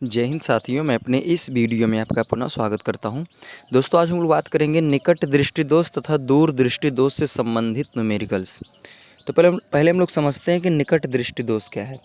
जय हिंद साथियों, मैं अपने इस वीडियो में आपका पुनः स्वागत करता हूं। दोस्तों, आज हम लोग बात करेंगे निकट दृष्टि दोष तथा दूर दृष्टि दोष से संबंधित न्यूमेरिकल्स। तो पहले हम लोग समझते हैं कि निकट दृष्टि दोष क्या है।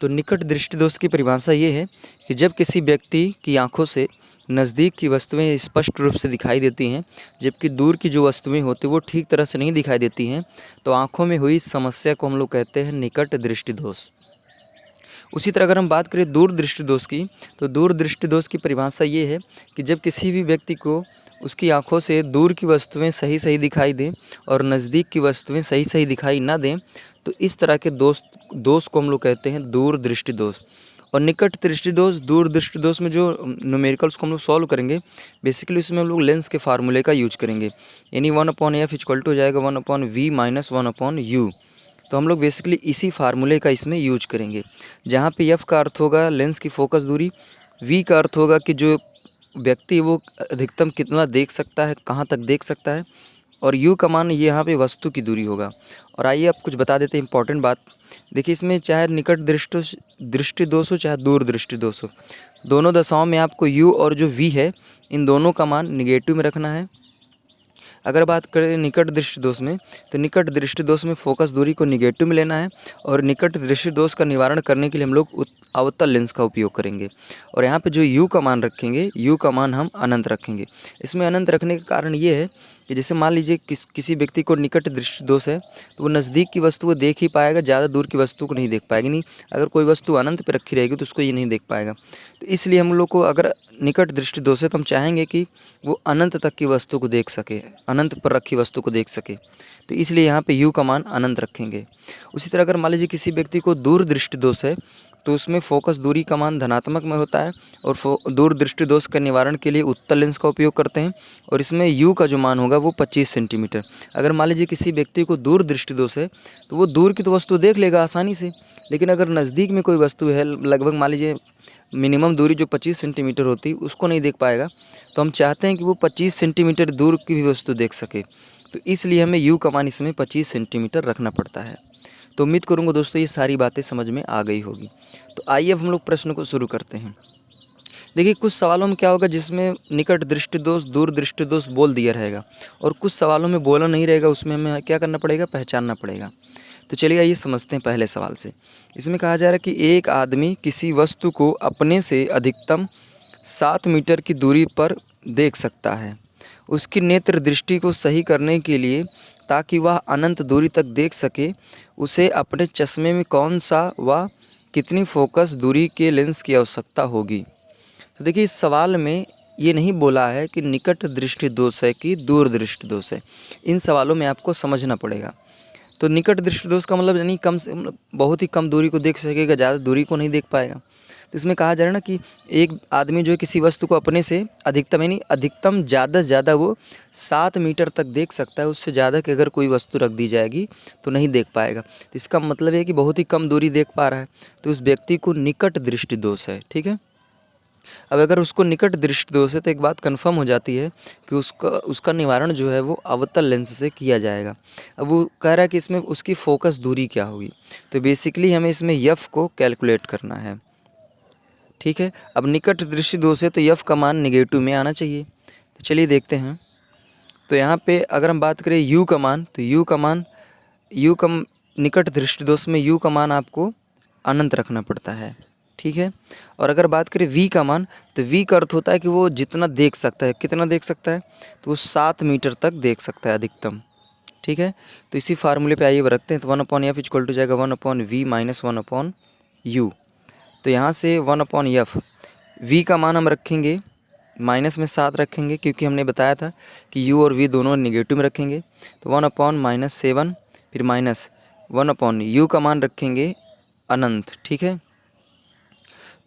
तो निकट दृष्टि दोष की परिभाषा ये है कि जब किसी व्यक्ति की आँखों से नज़दीक की वस्तुएं स्पष्ट रूप से दिखाई देती हैं, जबकि दूर की जो वस्तुएं होती हैं वो ठीक तरह से नहीं दिखाई देती हैं, तो आँखों में हुई समस्या को हम लोग कहते हैं निकट दृष्टि दोष। उसी तरह अगर हम बात करें दूर दृष्टि दोष की, तो दूर दृष्टि दोष की परिभाषा ये है कि जब किसी भी व्यक्ति को उसकी आँखों से दूर की वस्तुएं सही सही दिखाई दें और नज़दीक की वस्तुएं सही सही दिखाई ना दें, तो इस तरह के दोष को हम लोग कहते हैं दूर दृष्टि दोष। और निकट दृष्टि दोष, दूर दृष्टि दोष में जो न्यूमेरिकल्स को हम लोग सॉल्व करेंगे, बेसिकली उसमें हम लोग लेंस के फार्मूले का यूज करेंगे। यानी 1/f इक्वल टू हो जाएगा 1/v माइनस 1/u। तो हम लोग बेसिकली इसी फार्मूले का इसमें यूज करेंगे, जहाँ पे एफ का अर्थ होगा लेंस की फोकस दूरी, वी का अर्थ होगा कि जो व्यक्ति वो अधिकतम कितना देख सकता है, कहाँ तक देख सकता है, और यू का मान ये यहाँ पे वस्तु की दूरी होगा। और आइए आप कुछ बता देते हैं इंपॉर्टेंट बात। देखिए, इसमें चाहे निकट दृष्टि दोष हो चाहे दूर दृष्टि दोष हो, दोनों दशाओं में आपको यू और जो वी है इन दोनों का मान निगेटिव में रखना है। अगर बात करें निकट दृष्टि दोष में, तो निकट दृष्टि दोष में फोकस दूरी को निगेटिव में लेना है, और निकट दृष्टि दोष का निवारण करने के लिए हम लोग अवतल लेंस का उपयोग करेंगे। और यहाँ पे जो u का मान रखेंगे, u का मान हम अनंत रखेंगे। इसमें अनंत रखने का कारण ये है कि जैसे मान लीजिए किसी व्यक्ति को निकट दृष्टि दोष है, तो वो नज़दीक की वस्तु को देख ही पाएगा, ज़्यादा दूर की वस्तु को नहीं देख पाएगी। नहीं, अगर कोई वस्तु अनंत पर रखी रहेगी तो उसको ये नहीं देख पाएगा। तो इसलिए हम लोग को अगर निकट दृष्टि दोष है तो हम चाहेंगे कि वो अनंत तक की वस्तु को देख सके, अनंत पर रखी वस्तु को देख सके। तो इसलिए यहाँ पे u का मान अनंत रखेंगे। उसी तरह अगर मान लीजिए किसी व्यक्ति को दूर दृष्टि दोष है, तो उसमें फोकस दूरी का मान धनात्मक में होता है, और दूर दृष्टि दोष का निवारण के लिए उत्तल लेंस का उपयोग करते हैं, और इसमें u का जो मान होगा वो 25 सेंटीमीटर। अगर मान लीजिए किसी व्यक्ति को दूर दृष्टि दोष है, तो वो दूर की तो वस्तु देख लेगा आसानी से, लेकिन अगर नज़दीक में कोई वस्तु है, लगभग मान लीजिए मिनिमम दूरी जो 25 सेंटीमीटर होती है उसको नहीं देख पाएगा। तो हम चाहते हैं कि वो 25 सेंटीमीटर दूर की भी वस्तु देख सके, तो इसलिए हमें u का मान इसमें 25 सेंटीमीटर रखना पड़ता है। तो उम्मीद करूँगा दोस्तों ये सारी बातें समझ में आ गई होगी। तो आइए अब हम लोग प्रश्न को शुरू करते हैं। देखिए, कुछ सवालों में क्या होगा जिसमें निकट दृष्टि दोष, दूर दृष्टि दोष बोल दिया रहेगा, और कुछ सवालों में बोला नहीं रहेगा, उसमें हमें क्या करना पड़ेगा, पहचानना पड़ेगा। तो चलिए आइए समझते हैं पहले सवाल से। इसमें कहा जा रहा है कि एक आदमी किसी वस्तु को अपने से अधिकतम 7 मीटर की दूरी पर देख सकता है। उसकी नेत्र दृष्टि को सही करने के लिए, ताकि वह अनंत दूरी तक देख सके, उसे अपने चश्मे में कौन सा व कितनी फोकस दूरी के लेंस की आवश्यकता होगी। तो देखिए, इस सवाल में ये नहीं बोला है कि निकट दृष्टि दोष है कि दूर दृष्टि दोष है। इन सवालों में आपको समझना पड़ेगा। तो निकट दृष्टि दोष का मतलब यानी कम से बहुत ही कम दूरी को देख सकेगा, ज़्यादा दूरी को नहीं देख पाएगा। तो इसमें कहा जा रहा है ना कि एक आदमी जो है किसी वस्तु को अपने से अधिकतम यानी अधिकतम ज़्यादा से ज़्यादा वो 7 मीटर तक देख सकता है। उससे ज़्यादा की अगर कोई वस्तु रख दी जाएगी तो नहीं देख पाएगा। तो इसका मतलब है कि बहुत ही कम दूरी देख पा रहा है, तो उस व्यक्ति को निकट दृष्टि दोष है। ठीक है। अब अगर उसको निकट दृष्टि दोष है तो एक बात कंफर्म हो जाती है कि उसका निवारण जो है वो अवतल लेंस से किया जाएगा। अब वो कह रहा है कि इसमें उसकी फोकस दूरी क्या होगी, तो बेसिकली हमें इसमें यफ को कैलकुलेट करना है। ठीक है। अब निकट दृष्टि दोष है तो यफ का मान निगेटिव में आना चाहिए। तो चलिए देखते हैं। तो यहाँ पे अगर हम बात करें यू का मान, तो यू का निकट दृष्टि दोष में यू का मान आपको अनंत रखना पड़ता है। ठीक है। और अगर बात करें v का मान, तो v का अर्थ होता है कि वो जितना देख सकता है, कितना देख सकता है, तो वो 7 मीटर तक देख सकता है अधिकतम। ठीक है। तो इसी फार्मूले पे आइए रखते हैं। तो 1/f इक्वल टू जाएगा 1/v माइनस 1/u। तो यहाँ से 1/f, v का मान हम रखेंगे माइनस में 7 रखेंगे, क्योंकि हमने बताया था कि u और v दोनों नेगेटिव में रखेंगे। तो 1/-7, फिर माइनस 1/u का मान रखेंगे अनंत। ठीक है।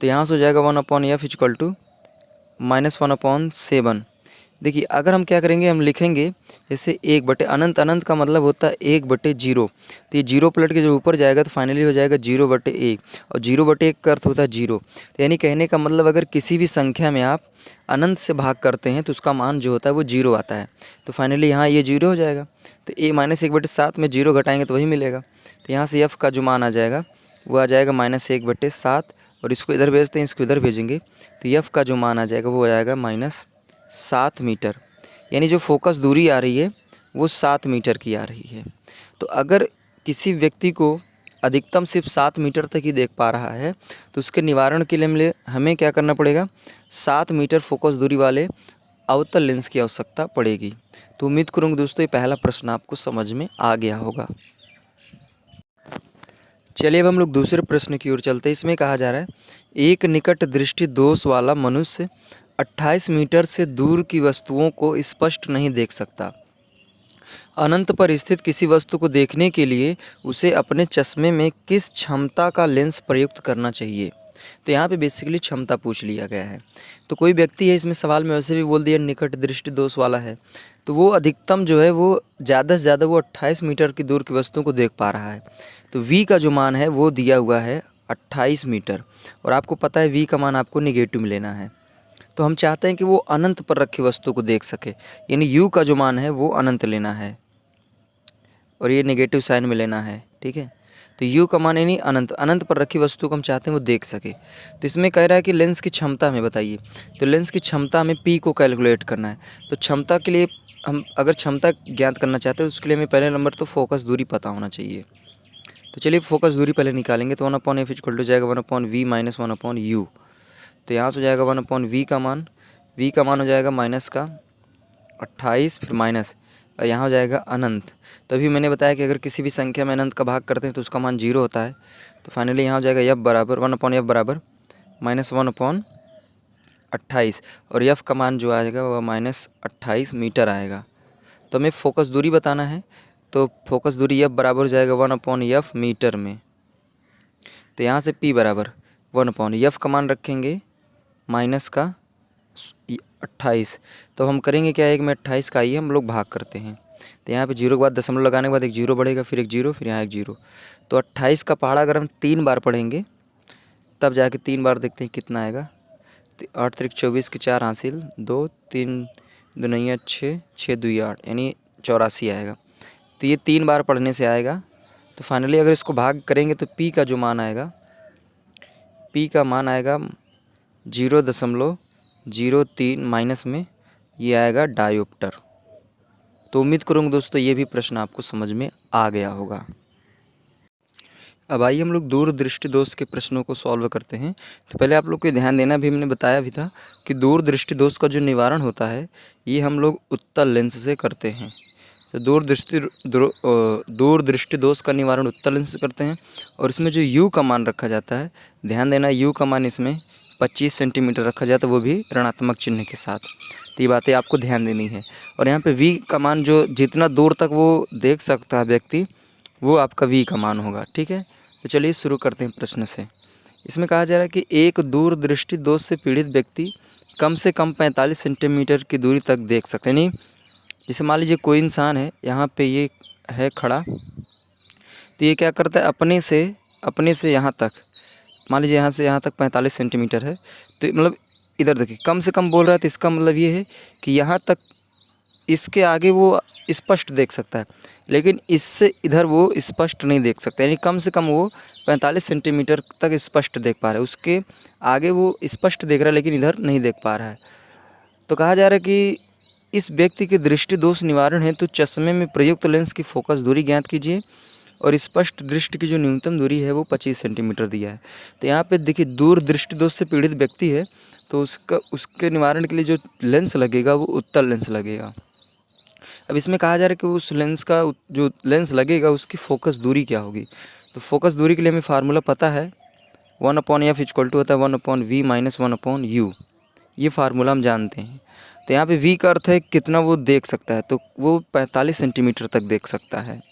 तो यहाँ से हो जाएगा 1/f इक्वल टू माइनस 1/7। देखिए, अगर हम क्या करेंगे, हम लिखेंगे जैसे 1/अनंत, अनंत का मतलब होता है 1/0। तो ये 0 पलट के जो ऊपर जाएगा तो फाइनली हो जाएगा 0/1, और 0/1 का अर्थ होता है 0। तो यानी कहने का मतलब अगर किसी भी संख्या में आप अनंत से भाग करते हैं तो उसका मान जो होता है वो 0 आता है। तो फाइनली यहाँ ये 0 हो जाएगा। तो -1/7 में 0 घटाएंगे तो वही मिलेगा। तो यहाँ से f का जो मान आ जाएगा वो आ जाएगा -1/7, और इसको इधर भेजते हैं, इसको इधर भेजेंगे, तो एफ का जो मान आ जाएगा वो आ जाएगा -7 मीटर। यानी जो फोकस दूरी आ रही है वो 7 मीटर की आ रही है। तो अगर किसी व्यक्ति को अधिकतम सिर्फ 7 मीटर तक ही देख पा रहा है तो उसके निवारण के लिए हमें क्या करना पड़ेगा, 7 मीटर फोकस दूरी वाले अवतल लेंस की आवश्यकता पड़ेगी। तो उम्मीद करूँगा दोस्तों ये पहला प्रश्न आपको समझ में आ गया होगा। चलिए अब हम लोग दूसरे प्रश्न की ओर चलते हैं। इसमें कहा जा रहा है, एक निकट दृष्टि दोष वाला मनुष्य 28 मीटर से दूर की वस्तुओं को स्पष्ट नहीं देख सकता। अनंत पर स्थित किसी वस्तु को देखने के लिए उसे अपने चश्मे में किस क्षमता का लेंस प्रयुक्त करना चाहिए। तो यहाँ पे बेसिकली क्षमता पूछ लिया गया है। तो कोई व्यक्ति है, इसमें सवाल में वैसे भी बोल दिया निकट दृष्टि दोष वाला है, तो वो अधिकतम जो है वो ज़्यादा से ज़्यादा वो 28 मीटर की दूर की वस्तुओं को देख पा रहा है। तो v का जो मान है वो दिया हुआ है 28 मीटर, और आपको पता है v का मान आपको निगेटिव में लेना है। तो हम चाहते हैं कि वो अनंत पर रखी वस्तु को देख सके, यानी u का जो मान है वो अनंत लेना है और ये नेगेटिव साइन में लेना है। ठीक है, तो u का मान यानी अनंत पर रखी वस्तु को हम चाहते हैं वो देख सके। तो इसमें कह रहा है कि लेंस की क्षमता हमें बताइए। तो लेंस की क्षमता हमें p को कैलकुलेट करना है। तो क्षमता के लिए हम अगर क्षमता ज्ञात करना चाहते हैं तो उसके लिए हमें पहले नंबर तो फोकस दूरी पता होना चाहिए। तो चलिए फोकस दूरी पहले निकालेंगे। तो 1/f इक्वल टू जाएगा 1/v माइनस 1/u। तो यहाँ से हो जाएगा 1/v का मान, v का मान हो जाएगा माइनस का 28 फिर माइनस, और यहाँ हो जाएगा अनंत। तभी मैंने बताया कि अगर किसी भी संख्या में अनंत का भाग करते हैं तो उसका मान 0 होता है। तो फाइनली यहाँ हो जाएगा f बराबर 1/f बराबर -1/28, और f का मान जो आएगा वह -28 मीटर आएगा। तो हमें फोकस दूरी बताना है, तो फोकस दूरी f बराबर हो जाएगा 1/f मीटर में। तो यहाँ से p बराबर 1/f का मान रखेंगे माइनस का 28। तो हम करेंगे क्या, एक में 28 का आइए हम लोग भाग करते हैं। तो यहाँ पे 0 के बाद दशमलव लगाने के बाद एक 0 बढ़ेगा, फिर एक 0, फिर यहाँ एक 0। तो 28 का पहाड़ा अगर हम 3 बार पढ़ेंगे तब जाके 3 बार देखते हैं कितना आएगा। 8 त्रिक 24 के 4 हासिल 2 3 2 6 6 2 8 यानी 84 आएगा। तो ये 3 बार पढ़ने से आएगा। तो फाइनली अगर इसको भाग करेंगे तो p का जो मान आएगा, p का मान आएगा 0.03 माइनस में ये आएगा डायोप्टर। तो उम्मीद करूँगा दोस्तों ये भी प्रश्न आपको समझ में आ गया होगा। अब आइए हम लोग दूरदृष्टि दोष के प्रश्नों को सॉल्व करते हैं। तो पहले आप लोग को ध्यान देना भी हमने बताया भी था कि दूरदृष्टि दोष का जो निवारण होता है ये हम लोग उत्तल लेंस से करते हैं। तो दूरदृष्टि दोष का निवारण उत्तल लेंस से करते हैं, और इसमें जो u का मान रखा जाता है, ध्यान देना u का मान इसमें 25 सेंटीमीटर रखा जाता है, वो भी ऋणात्मक चिन्ह के साथ। तो ये बातें आपको ध्यान देनी है। और यहाँ पे v का मान जो जितना दूर तक वो देख सकता है व्यक्ति वो आपका v का मान होगा। ठीक है, तो चलिए शुरू करते हैं प्रश्न से। इसमें कहा जा रहा है कि एक दूरदृष्टि दोष से पीड़ित व्यक्ति कम से कम 45 सेंटीमीटर की दूरी तक देख सकते हैं। नहीं, जैसे मान लीजिए कोई इंसान है यहाँ पे ये है खड़ा, तो ये क्या करता है अपने से यहाँ तक, मान लीजिए यहाँ से यहाँ तक 45 सेंटीमीटर है, तो मतलब इधर देखिए कम से कम बोल रहा है, तो इसका मतलब ये है कि यहाँ तक इसके आगे वो स्पष्ट देख सकता है, लेकिन इससे इधर वो स्पष्ट नहीं देख सकता। यानी कम से कम वो 45 सेंटीमीटर तक स्पष्ट देख पा रहा है, उसके आगे वो स्पष्ट देख रहा है लेकिन इधर नहीं देख पा रहा है। तो कहा जा रहा है कि इस व्यक्ति के दृष्टि दोष निवारण है तो चश्मे में प्रयुक्त लेंस की फोकस दूरी ज्ञात कीजिए, और स्पष्ट दृष्टि की जो न्यूनतम दूरी है वो 25 सेंटीमीटर दिया है। तो यहाँ पे देखिए दूर दृष्टि दोष से पीड़ित व्यक्ति है तो उसके निवारण के लिए जो लेंस लगेगा वो उत्तल लेंस लगेगा। अब इसमें कहा जा रहा है कि उस लेंस का जो लेंस लगेगा उसकी फोकस दूरी क्या होगी। तो फोकस दूरी के लिए हमें फार्मूला पता है, 1/f इक्वल टू होता है 1/v माइनस 1/u। ये फार्मूला हम जानते हैं। तो यहाँ पे v का अर्थ है कितना वो देख सकता है, तो वो 45 सेंटीमीटर तक देख सकता है।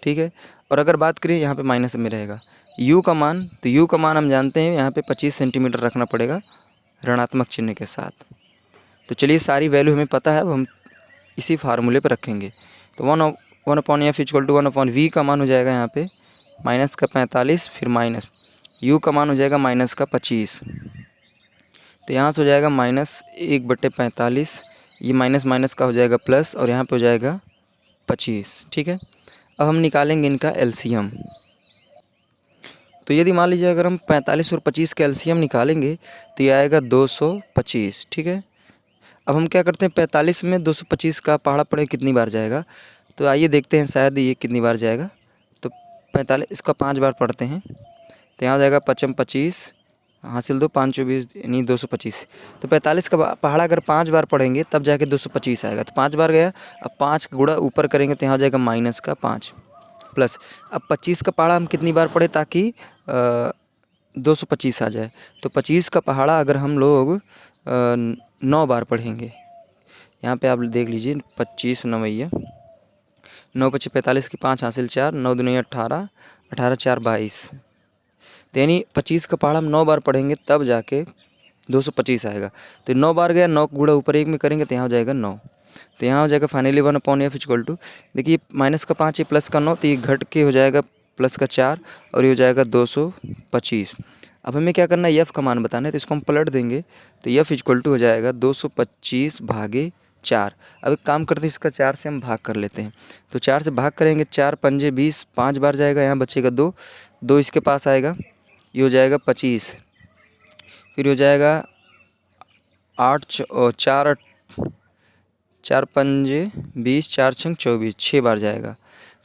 ठीक है, और अगर बात करें यहाँ पे माइनस में रहेगा u का मान, तो u का मान हम जानते हैं यहाँ पे 25 सेंटीमीटर रखना पड़ेगा ऋणात्मक चिन्ह के साथ। तो चलिए सारी वैल्यू हमें पता है, अब हम इसी फार्मूले पर रखेंगे। तो 1/f इक्वल टू 1/v का मान हो जाएगा यहाँ पे माइनस का 45 फिर माइनस u का मान हो जाएगा माइनस का 25। तो यहाँ से हो जाएगा -1/45, ये माइनस माइनस का हो जाएगा प्लस, और यहाँ पे हो जाएगा 25। ठीक है, अब हम निकालेंगे इनका एलसीएम। तो यदि मान लीजिए अगर हम 45 और 25 का एलसीएम निकालेंगे तो ये आएगा 225। ठीक है, अब हम क्या करते हैं, 45 में 225 का पहाड़ा पढ़े कितनी बार जाएगा, तो आइए देखते हैं शायद ये कितनी बार जाएगा। तो 45 इसका 5 बार पढ़ते हैं, तो यहाँ हो जाएगा 55 25 हासिल 2 5 24 यानी 225। तो 45 का पहाड़ा अगर 5 बार पढ़ेंगे तब जाके 225 आएगा। तो 5 बार गया, अब 5 का गुणा ऊपर करेंगे तो यहाँ हो जाएगा माइनस का 5 प्लस। अब 25 का पहाड़ा हम कितनी बार पढ़े ताकि 225 आ जाए। तो 25 का पहाड़ा अगर हम लोग 9 बार पढ़ेंगे, यहाँ पे आप देख लीजिए 25 9 9 25 45 की 5 हासिल 4 9 दूनी 18 18 4 22। तो यानी 25 का पहाड़ा हम 9 बार पढ़ेंगे तब जाके 225 आएगा। तो 9 बार गया, 9 का गुणा ऊपर 1 में करेंगे तो यहाँ हो जाएगा 9। तो यहाँ हो जाएगा फाइनली 1/f इक्वल टू, देखिए माइनस का 5 है प्लस का 9, तो ये घट के हो जाएगा प्लस का 4 और ये हो जाएगा 225। अब हमें क्या करना है, एफ का मान बताना है, तो इसको हम पलट देंगे तो एफ इक्वल टू हो जाएगा 225 भागे 4। अब एक काम करते हैं, इसका 4 से हम भाग कर लेते हैं। तो 4 से भाग करेंगे, 4 पंजे 20, 5 बार जाएगा, यहाँ बचेगा 2 2 इसके पास आएगा, ये हो जाएगा 25। फिर हो जाएगा 8 4 पंजे 20 4 छंग 24, 6 बार जाएगा।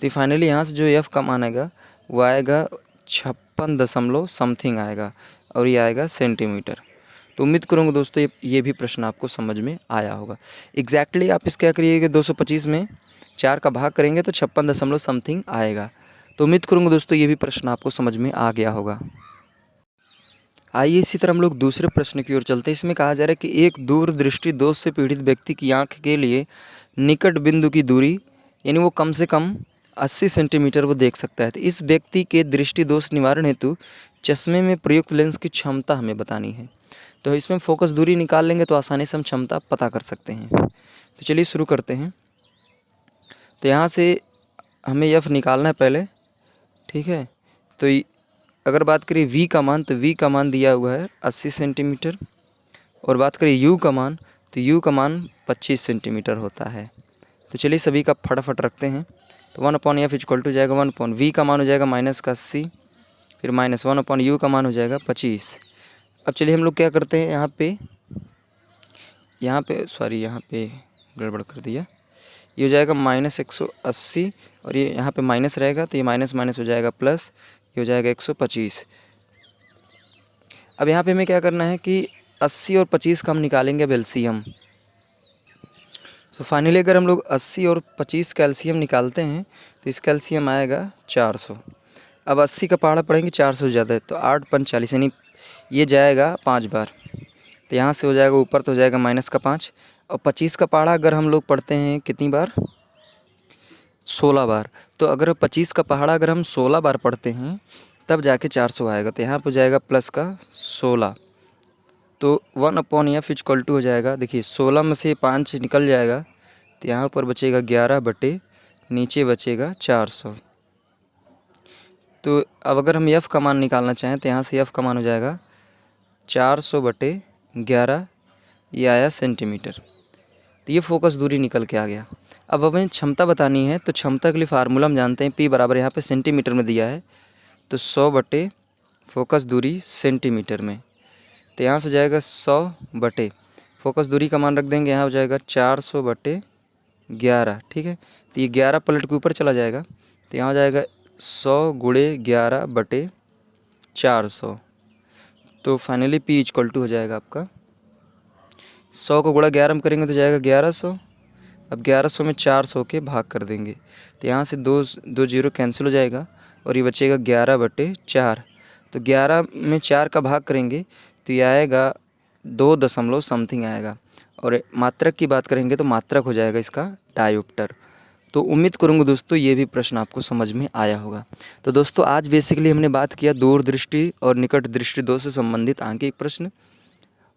तो फाइनली यहाँ से जो एफ का मान आएगा वो आएगा 56 दशमलव समथिंग आएगा और ये आएगा सेंटीमीटर। तो उम्मीद करूँगा दोस्तों ये भी प्रश्न आपको समझ में आया होगा। एग्जैक्टली आप इस क्या करिएगा, 225 में 4 का भाग करेंगे तो 56 दशमलव समथिंग आएगा। तो उम्मीद करूँगा दोस्तों ये भी प्रश्न आपको समझ में आ गया होगा। आइए इसी तरह हम लोग दूसरे प्रश्न की ओर चलते हैं। इसमें कहा जा रहा है कि एक दूरदृष्टि दोष से पीड़ित व्यक्ति की आंख के लिए निकट बिंदु की दूरी यानी वो कम से कम 80 सेंटीमीटर वो देख सकता है। तो इस व्यक्ति के दृष्टि दोष निवारण हेतु चश्मे में प्रयुक्त लेंस की क्षमता हमें बतानी है। तो इसमें फोकस दूरी निकाल लेंगे तो आसानी से हम क्षमता पता कर सकते हैं। तो चलिए शुरू करते हैं। तो यहाँ से हमें एफ निकालना है पहले, ठीक है। तो अगर बात करें v का मान, तो v का मान दिया हुआ है 80 सेंटीमीटर, और बात करें u का मान, तो u का मान 25 सेंटीमीटर होता है। तो चलिए सभी का फटाफट रखते हैं। तो 1/f इक्वल टू जाएगा 1/v का मान हो जाएगा माइनस का 80, फिर माइनस 1/u का मान हो जाएगा 25। अब चलिए हम लोग क्या करते हैं, यहाँ पे गड़बड़ कर दिया, ये हो जाएगा माइनस 180 और ये यहाँ पे माइनस रहेगा तो ये माइनस माइनस हो जाएगा प्लस, ये हो जाएगा 125। अब यहाँ पे हमें क्या करना है कि 80 और 25 का हम निकालेंगे अब एलसीएम। तो फाइनली अगर हम लोग 80 और 25 का एलसीएम निकालते हैं तो इसका एलसीएम आएगा 400। अब 80 का पहाड़ा पढ़ेंगे 400 ज़्यादा है तो 8 5 40 यानी ये जाएगा 5 बार। तो यहाँ से हो जाएगा ऊपर तो हो जाएगा माइनस का 5, और 25 का पहाड़ा अगर हम लोग पढ़ते हैं कितनी बार, 16 बार। तो अगर 25 का पहाड़ा अगर हम 16 बार पढ़ते हैं तब जाके 400 आएगा। तो यहाँ पर जाएगा प्लस का 16, तो 1/f इक्वल टू हो जाएगा, देखिए 16 में से 5 निकल जाएगा तो यहाँ पर बचेगा 11 बटे नीचे बचेगा 400। तो अब अगर हम f का मान निकालना चाहें तो यहाँ से f का मान हो जाएगा 400 बटे 11, ये आया सेंटीमीटर। तो ये फोकस दूरी निकल के आ गया। अब हमें क्षमता बतानी है, तो क्षमता के लिए फार्मूला हम जानते हैं, P बराबर यहाँ पे सेंटीमीटर में दिया है, तो 100 बटे फोकस दूरी सेंटीमीटर में। तो यहाँ से हो जाएगा 100 बटे फोकस दूरी का मान रख देंगे, यहाँ हो जाएगा 400 बटे 11, ठीक है। तो ये 11 पलट के ऊपर चला जाएगा, तो यहाँ हो जाएगा 100 गुणे 11 बटे 400। तो फाइनली P इक्वल टू हो जाएगा आपका 100 को गुणा 11 में करेंगे तो जाएगा 1100। अब 1100 में 400 के भाग कर देंगे तो यहाँ से दो जीरो कैंसिल हो जाएगा और ये बचेगा 11 बटे 4। तो 11 में 4 का भाग करेंगे तो ये आएगा 2 दशमलव समथिंग आएगा, और मात्रक की बात करेंगे तो मात्रक हो जाएगा इसका डायोप्टर। तो उम्मीद करूँगा दोस्तों ये भी प्रश्न आपको समझ में आया होगा। तो दोस्तों आज बेसिकली हमने बात किया दूरदृष्टि और निकट दृष्टि दोष से संबंधित आंकिक प्रश्न,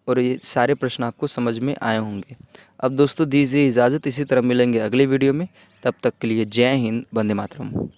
और ये सारे प्रश्न आपको समझ में आए होंगे। अब दोस्तों दीजिए इजाज़त, इसी तरह मिलेंगे अगले वीडियो में, तब तक के लिए जय हिंद, वंदे मातरम।